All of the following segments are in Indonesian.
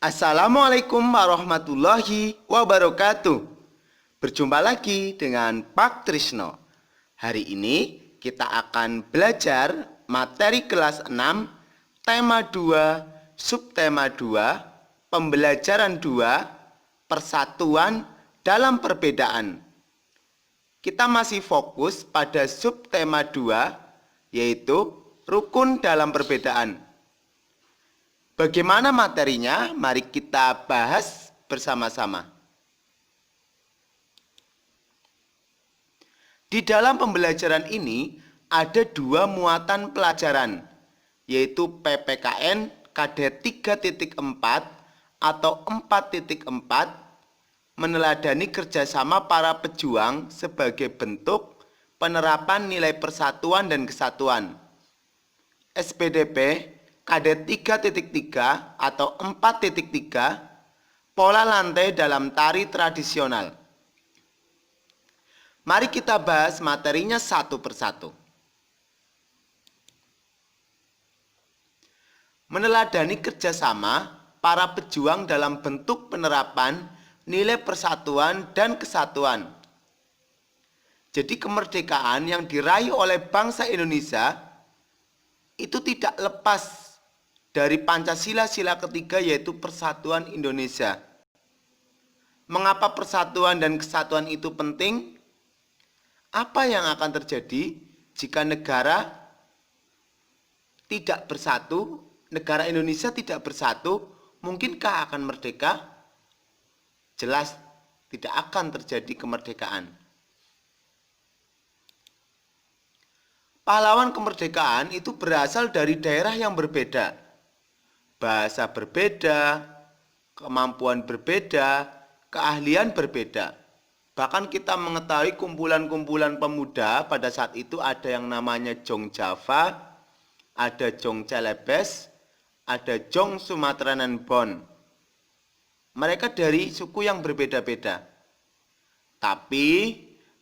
Assalamualaikum warahmatullahi wabarakatuh. Berjumpa lagi dengan Pak Trisno. Hari ini kita akan belajar materi kelas 6, tema 2, subtema 2, pembelajaran 2, persatuan dalam perbedaan. Kita masih fokus pada subtema 2, yaitu rukun dalam perbedaan. Bagaimana materinya? Mari kita bahas bersama-sama. Di dalam pembelajaran ini ada dua muatan pelajaran, yaitu PPKN KD 3.4 atau 4.4, meneladani kerjasama para pejuang sebagai bentuk penerapan nilai persatuan dan kesatuan. SPDP KD 3.3 atau 4.3, pola lantai dalam tari tradisional. Mari kita bahas materinya satu persatu. Meneladani kerjasama para pejuang dalam bentuk penerapan nilai persatuan dan kesatuan. Jadi kemerdekaan yang diraih oleh bangsa Indonesia itu tidak lepas dari Pancasila sila ketiga, yaitu persatuan Indonesia. Mengapa persatuan dan kesatuan itu penting? Apa yang akan terjadi jika negara tidak bersatu, negara Indonesia tidak bersatu? Mungkinkah akan merdeka? Jelas tidak akan terjadi kemerdekaan. Pahlawan kemerdekaan itu berasal dari daerah yang berbeda. Bahasa berbeda, kemampuan berbeda, keahlian berbeda. Bahkan kita mengetahui kumpulan-kumpulan pemuda pada saat itu ada yang namanya Jong Java, ada Jong Celebes, ada Jong Sumatranan Bon. Mereka dari suku yang berbeda-beda. Tapi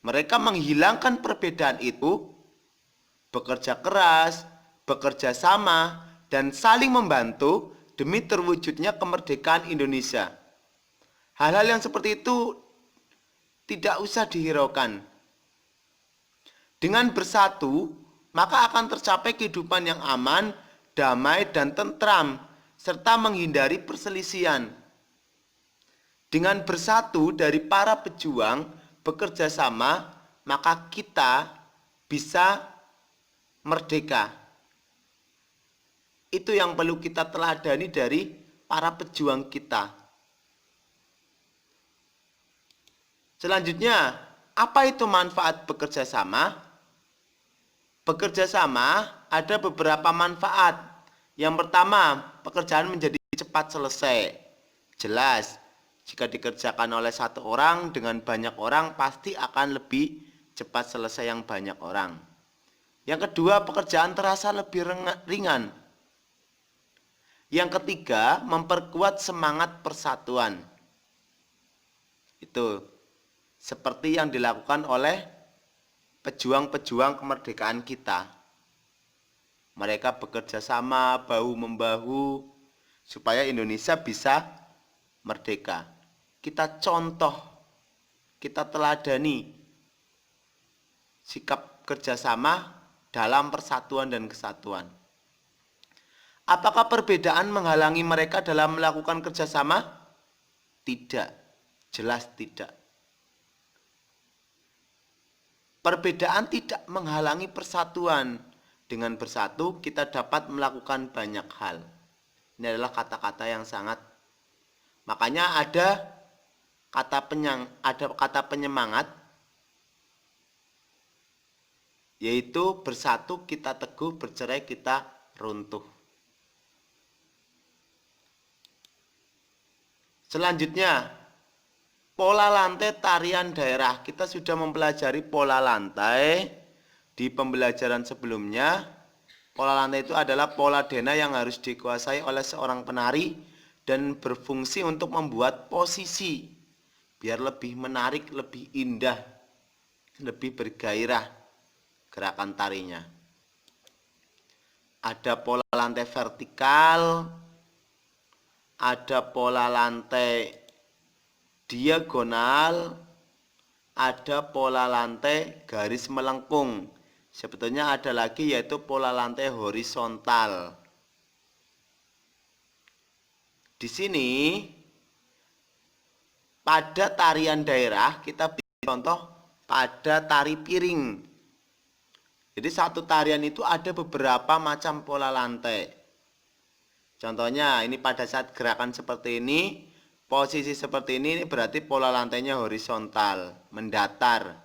mereka menghilangkan perbedaan itu, bekerja keras, bekerja sama, dan saling membantu demi terwujudnya kemerdekaan Indonesia. Hal-hal yang seperti itu tidak usah dihiraukan. Dengan bersatu, maka akan tercapai kehidupan yang aman, damai, dan tentram, serta menghindari perselisihan. Dengan bersatu dari para pejuang bekerja sama, maka kita bisa merdeka. Itu yang perlu kita teladani dari para pejuang kita. Selanjutnya, apa itu manfaat bekerja sama? Bekerja sama ada beberapa manfaat. Yang pertama, pekerjaan menjadi cepat selesai. Jelas, jika dikerjakan oleh satu orang dengan banyak orang, pasti akan lebih cepat selesai yang banyak orang. Yang kedua, pekerjaan terasa lebih ringan. Yang ketiga, memperkuat semangat persatuan. Itu seperti yang dilakukan oleh pejuang-pejuang kemerdekaan kita. Mereka bekerja sama, bahu-membahu, supaya Indonesia bisa merdeka. Kita contoh, kita teladani sikap kerjasama dalam persatuan dan kesatuan. Apakah perbedaan menghalangi mereka dalam melakukan kerjasama? Tidak, jelas tidak. Perbedaan tidak menghalangi persatuan. Dengan bersatu kita dapat melakukan banyak hal. Ini adalah kata-kata yang sangat. Makanya ada kata penyemangat, yaitu bersatu kita teguh, bercerai kita runtuh. Selanjutnya, pola lantai tarian daerah. Kita sudah mempelajari pola lantai di pembelajaran sebelumnya. Pola lantai itu adalah pola dena yang harus dikuasai oleh seorang penari dan berfungsi untuk membuat posisi biar lebih menarik, lebih indah, lebih bergairah gerakan tarinya. Ada pola lantai vertikal, ada pola lantai diagonal, ada pola lantai garis melengkung. Sebetulnya ada lagi yaitu pola lantai horizontal. Di sini pada tarian daerah kita beri contoh pada tari piring. Jadi satu tarian itu ada beberapa macam pola lantai. Contohnya ini pada saat gerakan seperti ini, posisi seperti ini berarti pola lantainya horizontal, mendatar.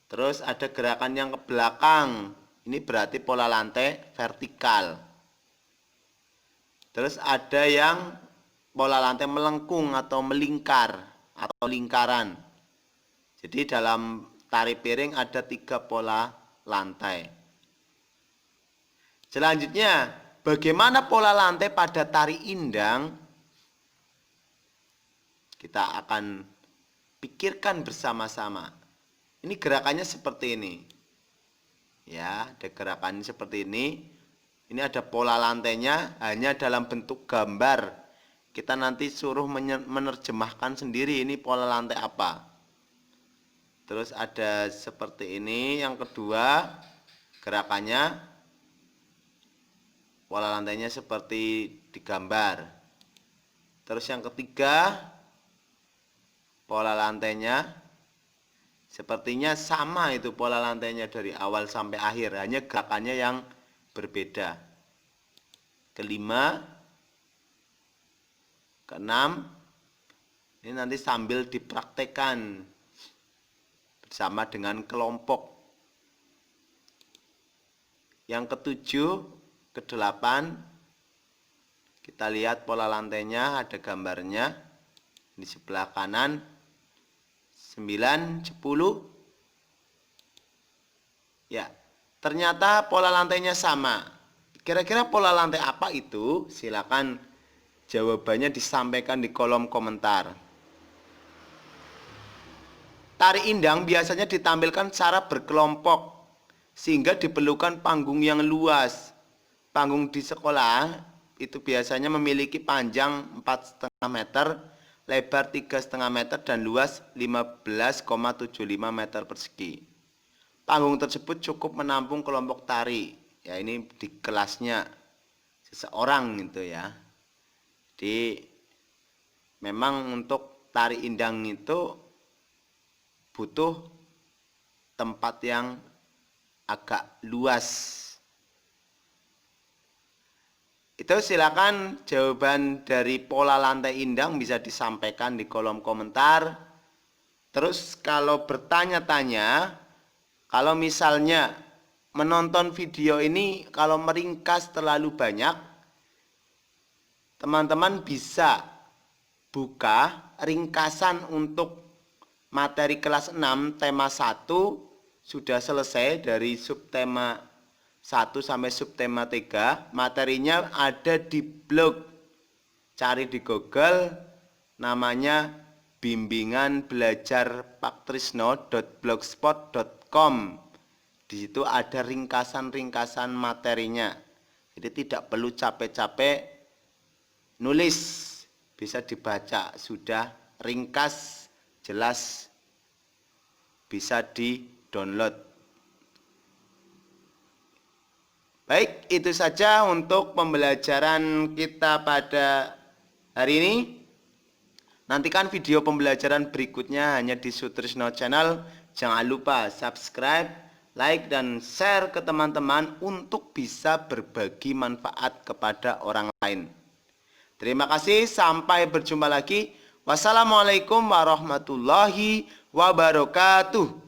Terus ada gerakan yang ke belakang, ini berarti pola lantai vertikal. Terus ada yang pola lantai melengkung atau melingkar atau lingkaran. Jadi dalam tari piring ada 3 pola lantai. Selanjutnya, bagaimana pola lantai pada tari indang? Kita akan pikirkan bersama-sama. Ini gerakannya seperti ini. Ya, ada gerakannya seperti ini. Ini ada pola lantainya hanya dalam bentuk gambar. Kita nanti suruh menerjemahkan sendiri ini pola lantai apa. Terus ada seperti ini. Yang kedua, gerakannya pola lantainya seperti digambar. Terus yang ketiga, pola lantainya sepertinya sama itu pola lantainya dari awal sampai akhir, hanya gerakannya yang berbeda. Kelima, keenam, ini nanti sambil dipraktekkan bersama dengan kelompok. Yang ketujuh, kedelapan, kita lihat pola lantainya ada gambarnya di sebelah kanan. 9, 10. Ya, ternyata pola lantainya sama. Kira-kira pola lantai apa itu? Silakan jawabannya disampaikan di kolom komentar. Tari indang biasanya ditampilkan secara berkelompok sehingga diperlukan panggung yang luas. Panggung di sekolah itu biasanya memiliki panjang 4,5 meter, lebar 3,5 meter dan luas 15,75 meter persegi. Panggung tersebut cukup menampung kelompok tari. Ya, ini di kelasnya seseorang gitu ya. Jadi memang untuk tari indang itu butuh tempat yang agak luas. Itu silakan jawaban dari pola lantai indang bisa disampaikan di kolom komentar. Terus kalau bertanya-tanya, kalau misalnya menonton video ini kalau meringkas terlalu banyak, teman-teman bisa buka ringkasan untuk materi kelas 6 tema 1 sudah selesai dari subtema 1 sampai subtema 3. Materinya ada di blog. Cari di Google, namanya bimbinganbelajarpaktrisno.blogspot.com. Di situ ada ringkasan-ringkasan materinya. Jadi tidak perlu capek-capek nulis, bisa dibaca, sudah ringkas, jelas, bisa di-download. Baik, itu saja untuk pembelajaran kita pada hari ini. Nantikan video pembelajaran berikutnya hanya di Sutrisno Channel. Jangan lupa subscribe, like, dan share ke teman-teman untuk bisa berbagi manfaat kepada orang lain. Terima kasih, sampai berjumpa lagi. Wassalamualaikum warahmatullahi wabarakatuh.